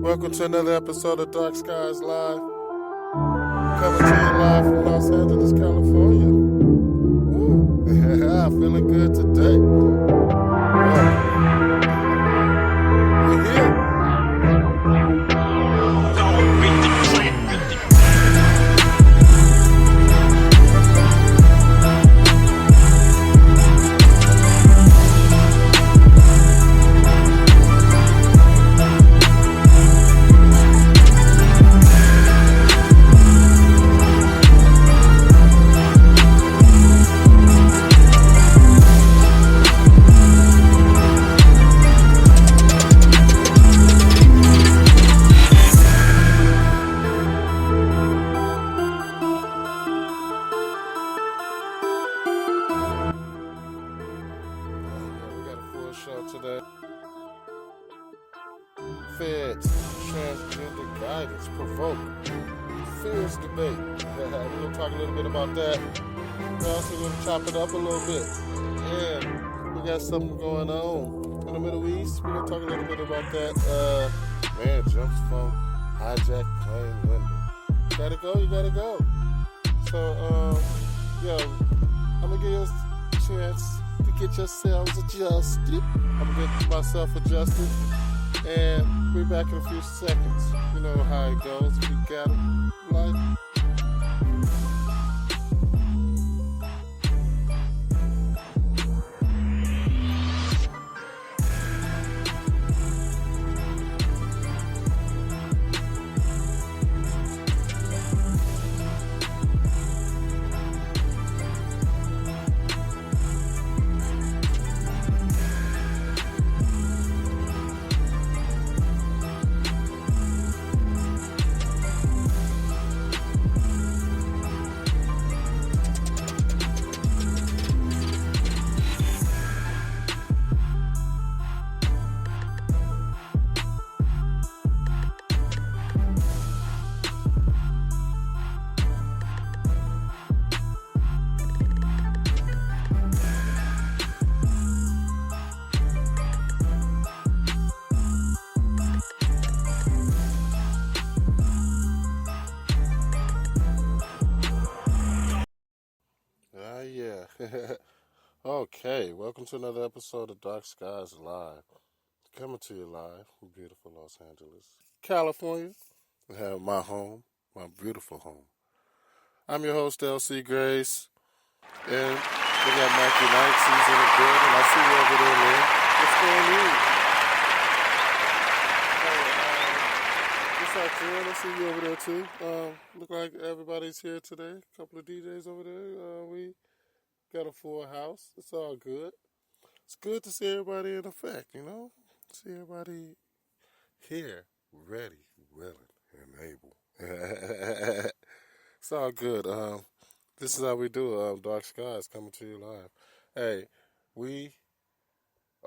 Welcome to another episode of Darkskies Live. Coming to you live from Los Angeles, California. Woo. Feeling good today. We're here. Today. Feds, transgender guidance, provoke, fierce debate. We're going to talk a little bit about that. We're also going to chop it up a little bit. And we got something going on in the Middle East. We're going to talk a little bit about that. Man jumps from hijacked plane window. Gotta go, you gotta go. So, I'm going to give you a chance to get yourselves adjusted. I'm going to get myself adjusted. And we'll be back in a few seconds. You know how it goes. We got it. Like. Okay, welcome to another episode of Darkskies Live. Coming to you live from beautiful Los Angeles, California. I have my home, my beautiful home. I'm your host, LC Grace. And we got Mikey Knights, he's in the building. I see you over there, man. What's going on? What's up, Jen? I see you over there, too. Look like everybody's here today. A couple of DJs over there. We got a full house. It's all good. It's good to see everybody in effect, you know? See everybody here, ready, willing, and able. It's all good. This is how we do Dark Skies coming to you live. Hey, we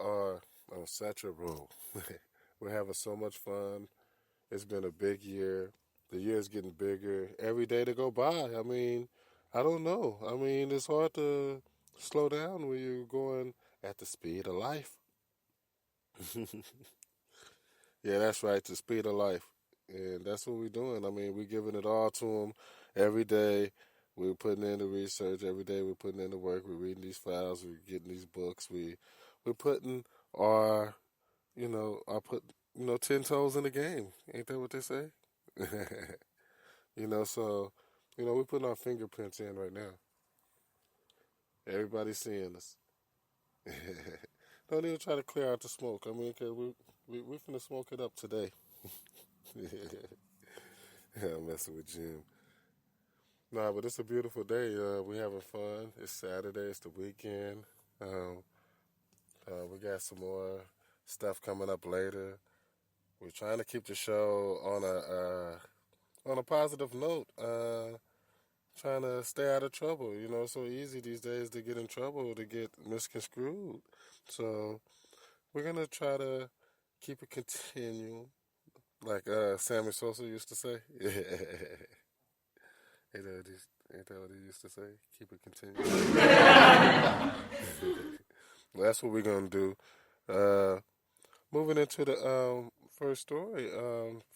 are on such a roll. We're having so much fun. It's been a big year. The year's getting bigger. Every day to go by, I mean, I don't know. I mean, it's hard to slow down when you're going at the speed of life. Yeah, that's right, the speed of life. And that's what we're doing. I mean, we're giving it all to them every day. We're putting in the research. Every day we're putting in the work. We're reading these files. We're getting these books. We're putting our, 10 toes in the game. Ain't that what they say? So... we're putting our fingerprints in right now. Everybody's seeing us. Don't even try to clear out the smoke. I mean, because we're finna smoke it up today. I'm messing with Jim. Nah, but it's a beautiful day. We're having fun. It's Saturday. It's the weekend. We got some more stuff coming up later. We're trying to keep the show on a positive note. Trying to stay out of trouble. It's so easy these days to get in trouble, to get misconstrued. So we're going to try to keep it continual, like Sammy Sosa used to say. Ain't that what he used to say? Keep it continual. Well, that's what we're going to do. Moving into the first story,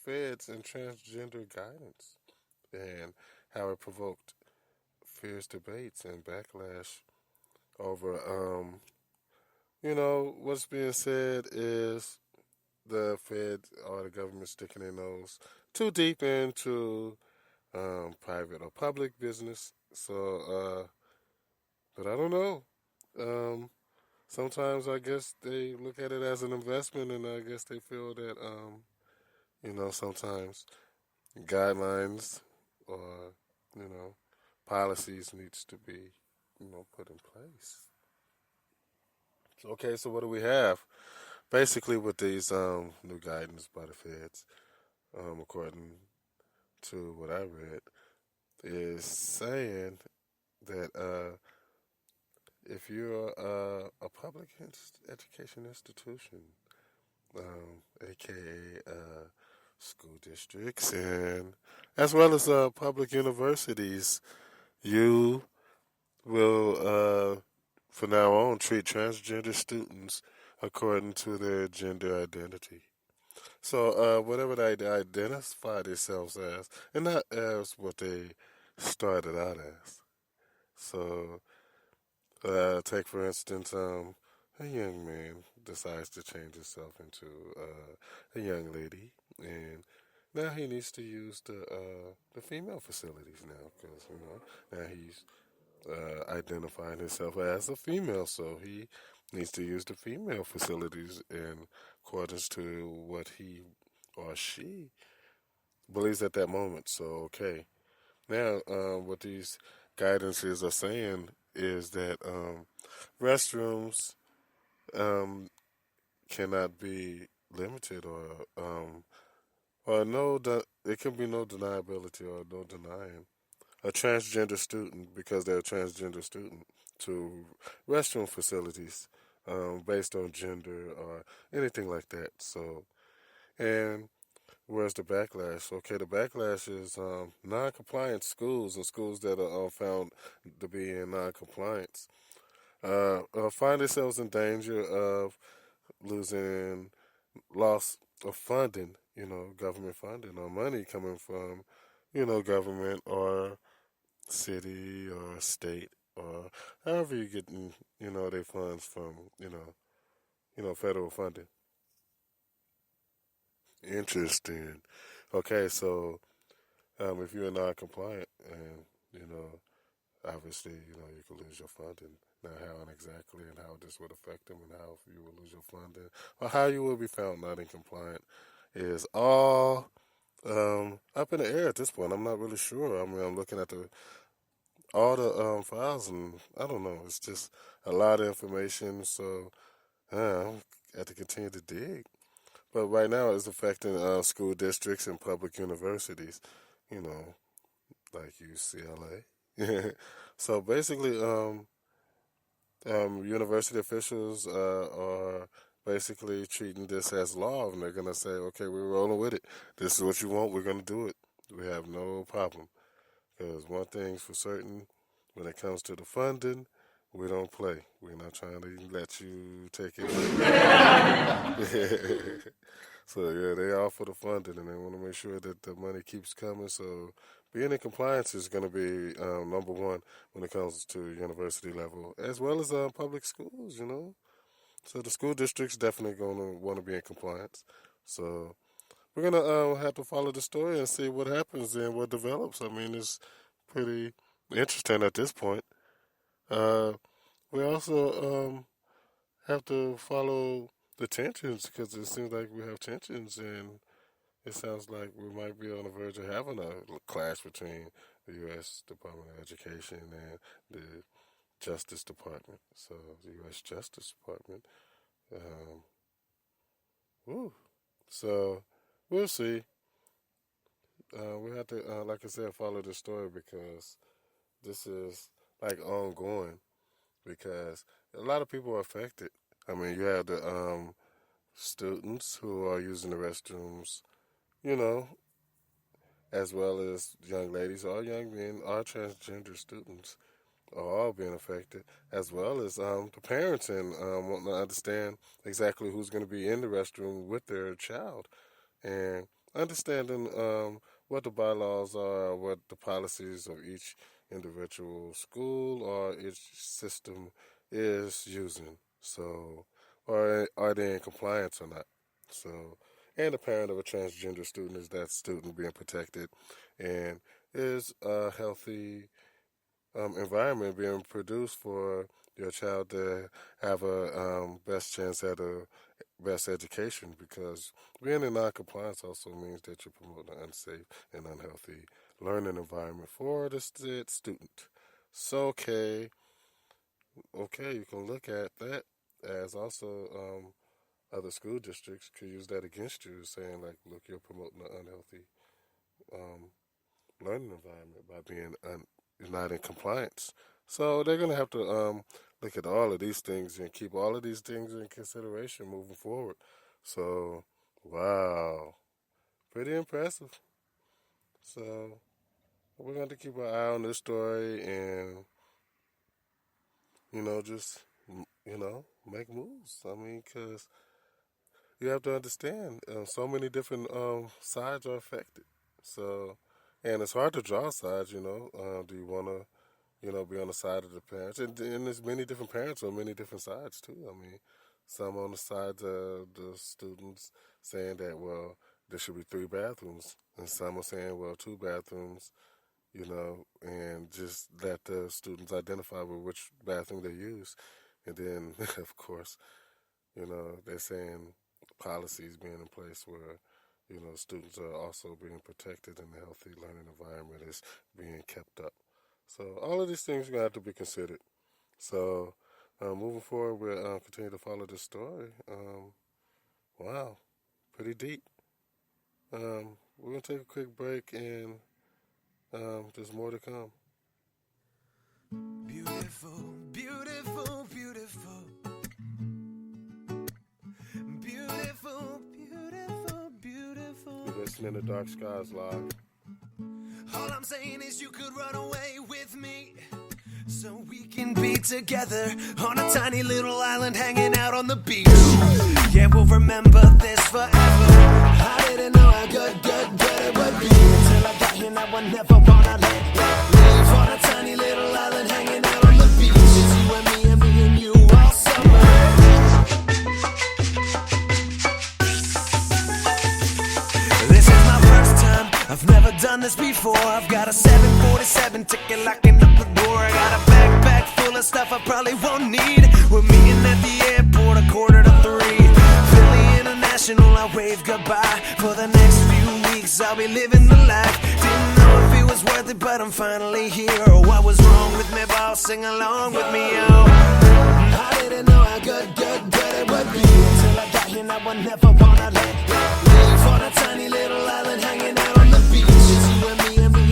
feds and transgender guidance, and how it provoked fierce debates and backlash over, what's being said is the feds or the government sticking their nose too deep into private or public business. So, but I don't know. Um, Sometimes I guess they look at it as an investment, and I guess they feel that, sometimes guidelines or, you know, policies needs to be, put in place. So, okay, so what do we have? Basically, with these new guidance by the feds, according to what I read, is saying that if you're a public education institution, aka school districts, and as well as public universities, you will, from now on, treat transgender students according to their gender identity. So, whatever they identify themselves as, and not as what they started out as. So, take for instance, a young man decides to change himself into a young lady, and now he needs to use the female facilities now because now he's identifying himself as a female, so he needs to use the female facilities in accordance to what he or she believes at that moment. So okay, now what these guidances are saying is that restrooms um, cannot be limited or no, it can be no deniability or no denying a transgender student because they're a transgender student to restroom facilities based on gender or anything like that. So, and where's the backlash? Okay, the backlash is non-compliant schools and schools that are found to be in non-compliance find themselves in danger of losing loss of funding, government funding or money coming from, government or city or state or however you getting, their funds from, federal funding. Interesting. Okay, so if you're non-compliant and, obviously, you could lose your funding. Now, how and exactly and how this would affect them and how you will lose your funding or how you will be found not in compliant is all up in the air at this point. I'm not really sure. I mean, I'm looking at all the files and I don't know. It's just a lot of information, so I have to continue to dig. But right now, it's affecting school districts and public universities. You know, like UCLA. So basically, university officials are basically treating this as law, and they're gonna say, "Okay, we're rolling with it. This is what you want. We're gonna do it. We have no problem." Because one thing's for certain, when it comes to the funding, we don't play. We're not trying to let you take it. So yeah, they all for the funding, and they want to make sure that the money keeps coming. So being in compliance is going to be number one when it comes to university level, as well as public schools. So the school districts definitely going to want to be in compliance. So we're gonna have to follow the story and see what happens and what develops. I mean, it's pretty interesting at this point. Uh, we also have to follow the tensions because it seems like we have tensions and it sounds like we might be on the verge of having a clash between the U.S. Department of Education and the Justice Department. So the U.S. Justice Department. Um, woo. So we'll see. We have to, like I said, follow the story because this is like ongoing. Because a lot of people are affected. I mean, you have the students who are using the restrooms, you know, as well as young ladies or young men or transgender students are all being affected, as well as the parents and wanting to understand exactly who's going to be in the restroom with their child. and understanding what the bylaws are, what the policies of each individual school or each system is using. So, or are they in compliance or not? So, and the parent of a transgender student, is that student being protected, and is a healthy environment being produced for your child to have a best chance at a best education, because being in non-compliance also means that you're promoting an unsafe and unhealthy learning environment for the student. So, okay, you can look at that as also other school districts could use that against you, saying like, look, you're promoting an unhealthy um, learning environment by being not in compliance. So they're gonna have to look at all of these things and keep all of these things in consideration moving forward. So, wow, pretty impressive. So we're going to keep an eye on this story and just make moves. I mean, because you have to understand, so many different sides are affected. So, and it's hard to draw sides. Do you want to be on the side of the parents? And there's many different parents on many different sides too. I mean, some on the side of the students saying that, well, there should be three bathrooms, and some are saying, well, two bathrooms, and just let the students identify with which bathroom they use. And then, of course, they're saying policies being in place where, students are also being protected and the healthy learning environment is being kept up. So all of these things are going to have to be considered. So moving forward, we'll continue to follow this story. Wow, pretty deep. We're going to take a quick break, and there's more to come. Beautiful, beautiful, beautiful. Beautiful, beautiful, beautiful. You're listening to Darkskies Live. All I'm saying is you could run away with me, so we can be together on a tiny little island hanging out on the beach. Yeah, we'll remember this forever. I didn't know how good it would be until I got here. Now I never wanna leave on a tiny little island hanging out on the beach. It's you and me and you all summer. This is my first time, I've never done this before. I've got a 747 ticket locking up the door. I got a backpack full of stuff I probably won't need. We're meeting at the airport 2:45. Philly International, I wave goodbye. For the next few weeks I'll be living the life. Didn't know if it was worth it, but I'm finally here. What was wrong with me, boss? Sing along with me, yo. I didn't know how good it would be until I got here. Now I never wanna leave on a tiny little island hanging out on the beach. It's you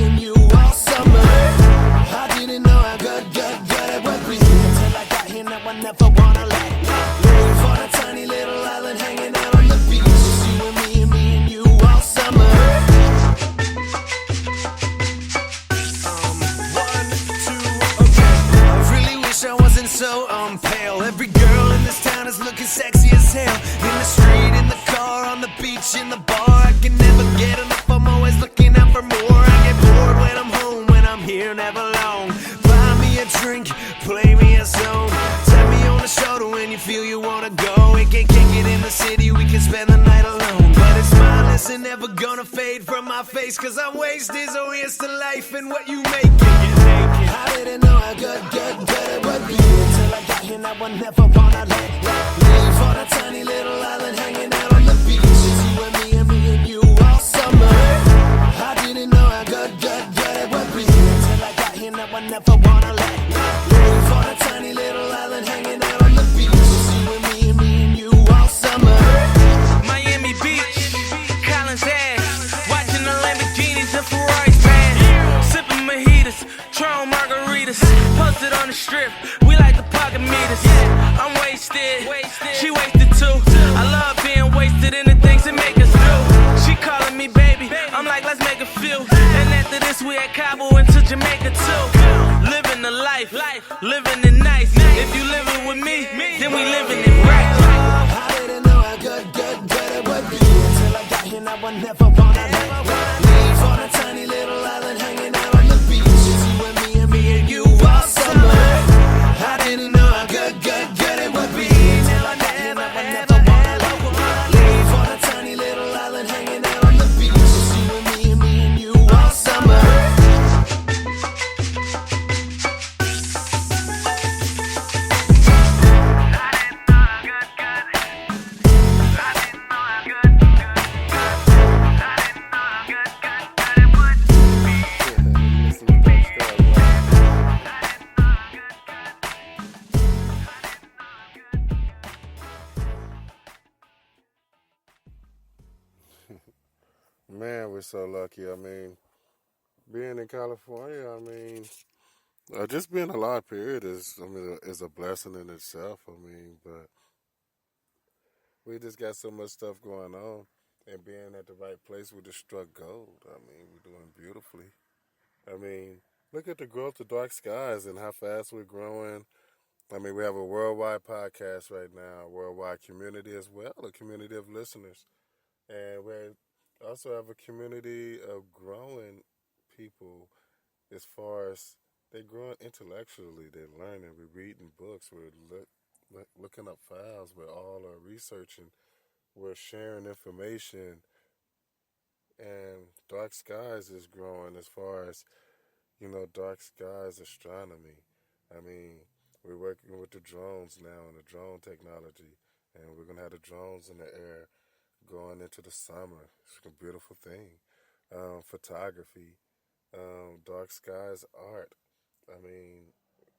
and you all summer. I didn't know how good it would be until I got here. Now I never wanna leave on a tiny little island hanging out on the beach. It's you and you all summer. 1, 2, okay. I really wish I wasn't so pale. Every girl in this town is looking sexy as hell. In the street, in the car, on the beach, in the bar. I can never get enough, I'm always looking out for more. I get bored when I'm home, when I'm here, never long. Buy me a drink, play me a song. Tap me on the shoulder when you feel you wanna go. We can kick it in the city, we can spend the night alone. But it's mindless and never gonna fade from my face, cause I'm wasted, so here's to life and what you make it. I didn't know how good it would be until I got here. Now I never wanna leave on a tiny little island hanging out on the beach. It's you and you all summer. I didn't know how good it would be until I got here. Now I never wanna leave on a tiny little island hanging out on the beach. It's you and you all summer. Miami Beach, Collins Ave, watching the Lamborghinis and Ferraris pass, sipping mojitos, Tron margaritas, posted on the strip, we like the pocket meters. I'm wasted, she wasted too. I love being wasted in the things that make us do. She calling me baby, I'm like let's make a few. And after this we at Cabo and to Jamaica too. Living the life, living it nice. If you living with me, then we living it right. I didn't know how good it would be until I got here. I never wanna leave on a tiny little island hanging out on the beach. Just you and me and you all summer. I didn't know how good it would be. Till I never ever wanna leave on a tiny little island hanging out on the beach. Just you and me and you all summer. Listen to Dark Skies, man, we're so lucky. I mean, being in California, I mean, just being alive, period, is a blessing in itself. I mean, but we just got so much stuff going on, and being at the right place, we just struck gold. I mean, we're doing beautifully. I mean, look at the growth of Dark Skies and how fast we're growing. I mean, we have a worldwide podcast right now, a worldwide community as well, a community of listeners. And we also have a community of growing people as far as they're growing intellectually. They're learning. We're reading books. We're looking up files. We're all researching. We're sharing information. And Dark Skies is growing as far as, Dark Skies astronomy. I mean, we're working with the drones now and the drone technology. And we're going to have the drones in the air going into the summer. It's a beautiful thing. Photography, Dark Skies art. I mean,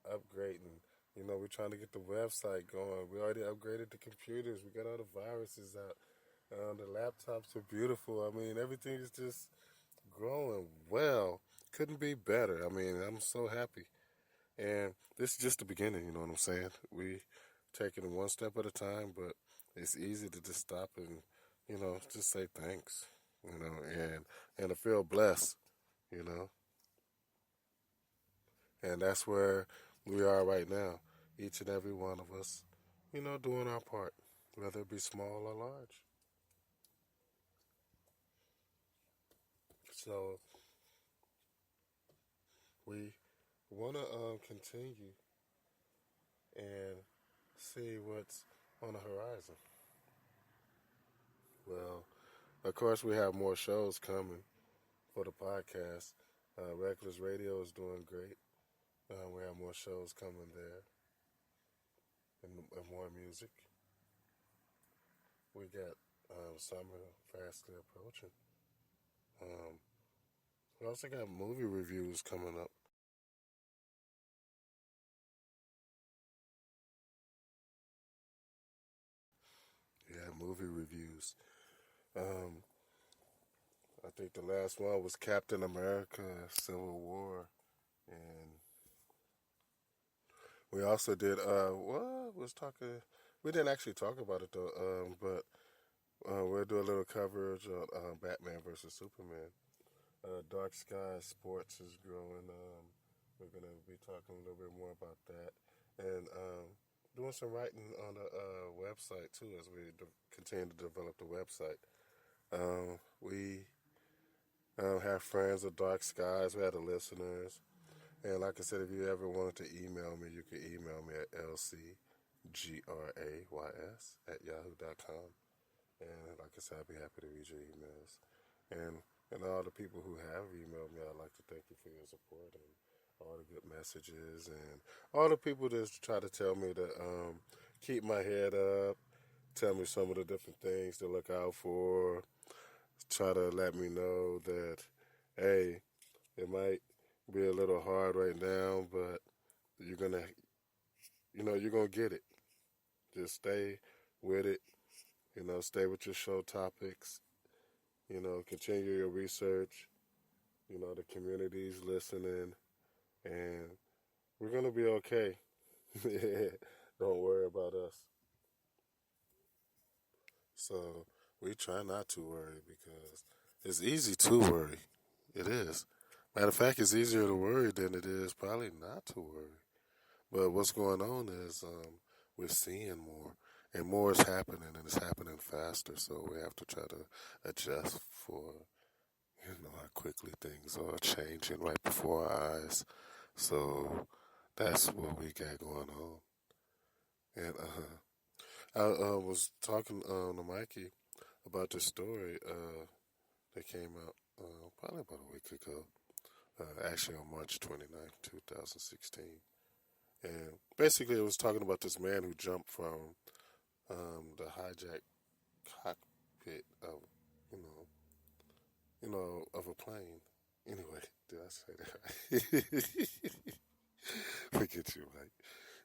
upgrading. We're trying to get the website going. We already upgraded the computers. We got all the viruses out. The laptops are beautiful. I mean, everything is just growing well. Couldn't be better. I mean, I'm so happy. And this is just the beginning, you know what I'm saying? We taking it one step at a time, but it's easy to just stop and, just say thanks, and to feel blessed, you know. And that's where we are right now. Each and every one of us, doing our part, whether it be small or large. So we want to continue and see what's on the horizon. Well, of course, we have more shows coming for the podcast. Reckless Radio is doing great. We have more shows coming there and more music. We got summer fastly approaching. Um, we also got movie reviews coming up. Yeah, movie reviews. Um, I think the last one was Captain America: Civil War, and we also did. What was talking? We didn't actually talk about it though. But we'll do a little coverage of Batman versus Superman. Dark Sky Sports is growing. We're gonna be talking a little bit more about that, and doing some writing on the website too as we continue to develop the website. We have friends of Dark Skies. We have the listeners. And like I said, if you ever wanted to email me, you can email me at lcgrays@yahoo.com. And like I said, I'd be happy to read your emails. And all the people who have emailed me, I'd like to thank you for your support and all the good messages and all the people that try to tell me to keep my head up, tell me some of the different things to look out for, try to let me know that, hey, it might be a little hard right now, but you're gonna, you're gonna get it. Just stay with it. Stay with your show topics. Continue your research. The community's listening, and we're gonna be okay. Don't worry about us. So we try not to worry because it's easy to worry. It is. Matter of fact, it's easier to worry than it is probably not to worry. But what's going on is we're seeing more, and more is happening, and it's happening faster. So we have to try to adjust for how quickly things are changing right before our eyes. So that's what we got going on. And I was talking to Mikey about this story that came out probably about a week ago. Actually, on March 29th, 2016. And basically, it was talking about this man who jumped from the hijacked cockpit of, you know, of a plane. Anyway, did I say that right? Forget you, Mike.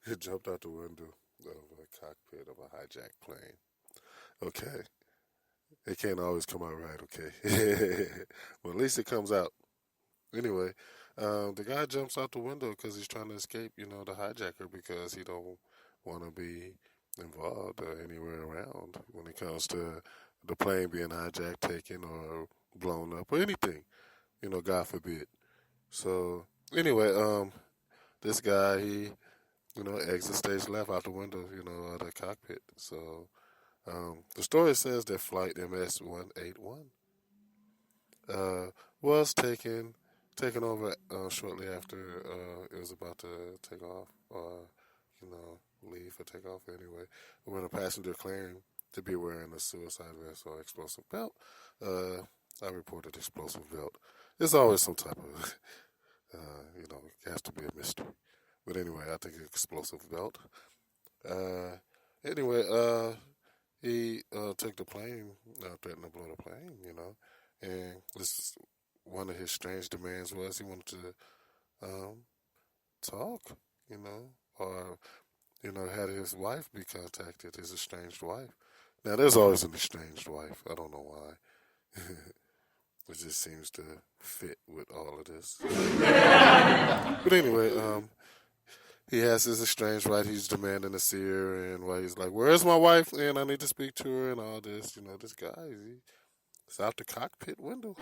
He jumped out the window of a cockpit of a hijacked plane. Okay. It can't always come out right, okay? Well, at least it comes out. Anyway, the guy jumps out the window because he's trying to escape, the hijacker because he don't want to be involved or anywhere around when it comes to the plane being hijacked, taken, or blown up or anything, God forbid. So anyway, this guy exits stage left out the window, of the cockpit. So the story says that flight MS-181 was taken over shortly after it was about to take off or leave for takeoff anyway. When a passenger claimed to be wearing a suicide vest or explosive belt, I reported explosive belt. There's always some type of it has to be a mystery. But anyway, I think explosive belt. Uh, anyway, he took the plane, threatened to blow the plane, and this one of his strange demands was he wanted to talk, or had his wife be contacted, his estranged wife. Now, there's always an estranged wife. I don't know why. It just seems to fit with all of this. But anyway, he has his estranged wife. He's demanding to see her, and while he's like, "Where's my wife?" and I need to speak to her, and all this. This guy, he's out the cockpit window.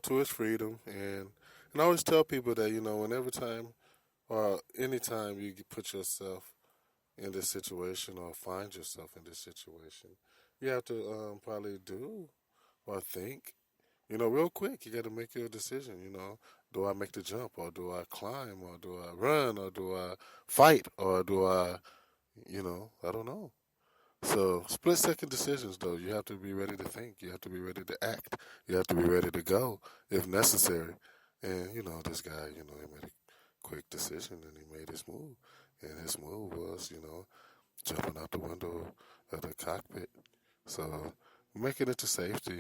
To his freedom, and I always tell people that whenever time or anytime you put yourself in this situation or find yourself in this situation, you have to probably do or think, real quick. You got to make your decision. Do I make the jump, or do I climb, or do I run, or do I fight, or do I, I don't know. So split second decisions, though. You have to be ready to think. You have to be ready to act. You have to be ready to go if necessary. And this guy, he made a quick decision and he made his move. And his move was, jumping out the window of the cockpit. So making it to safety,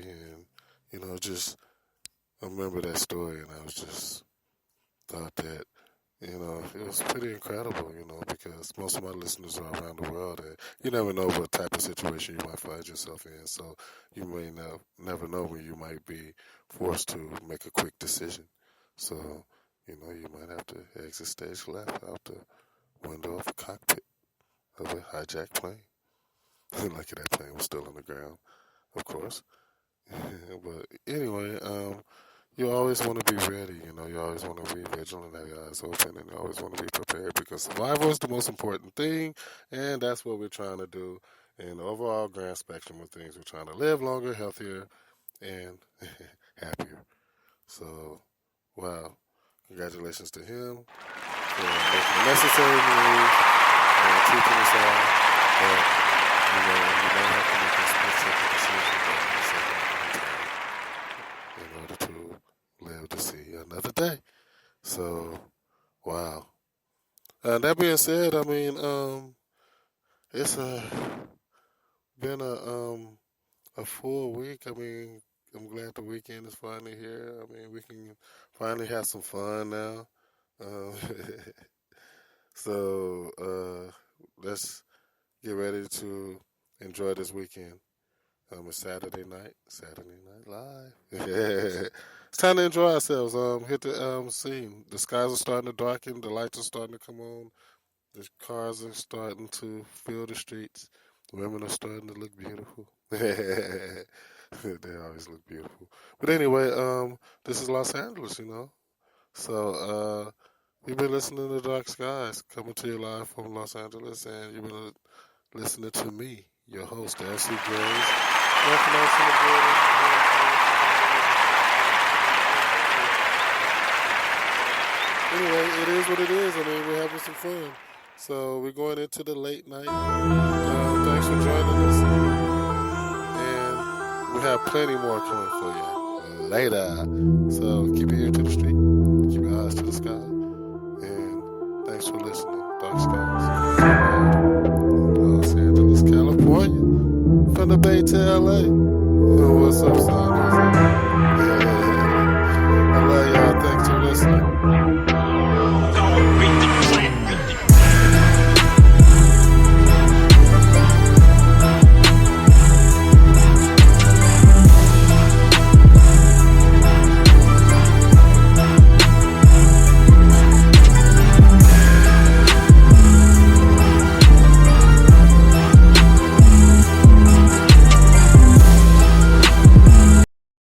and just I remember that story, and I was just thought that it was pretty incredible, because most of my listeners are around the world, and you never know what type of situation you might find yourself in. So you may never know when you might be forced to make a quick decision. So you might have to exit stage left out the window of a cockpit of a hijacked plane. Lucky that plane was still on the ground, of course. But anyway, you always want to be ready. You always want to be vigilant, have your eyes open, and you always want to be prepared because survival is the most important thing, and that's what we're trying to do. In the overall grand spectrum of things, we're trying to live longer, healthier, and happier. So, wow, congratulations to him for making the necessary move and teaching us all that you might have to make a split-second decision, but in order to live to see another day. So, wow. That being said, I mean, it's been a full week. I mean, I'm glad the weekend is finally here. I mean, we can finally have some fun now. Um, so let's get ready to enjoy this weekend. It's Saturday night live. It's time to enjoy ourselves. Hit the scene. The skies are starting to darken. The lights are starting to come on. The cars are starting to fill the streets. Women are starting to look beautiful. They always look beautiful. But anyway, this is Los Angeles, So You've been listening to Dark Skies, coming to you live from Los Angeles, and you've been listening to me, your host, LC Graves. Anyway, it is what it is. I mean, we're having some fun. So we're going into the late night. Thanks for joining us. And we have plenty more coming for you later. So keep your ear to the street. Keep your eyes to the sky. And thanks for listening. Dark Skies. Los Angeles, California. From the Bay to LA. What's up, son?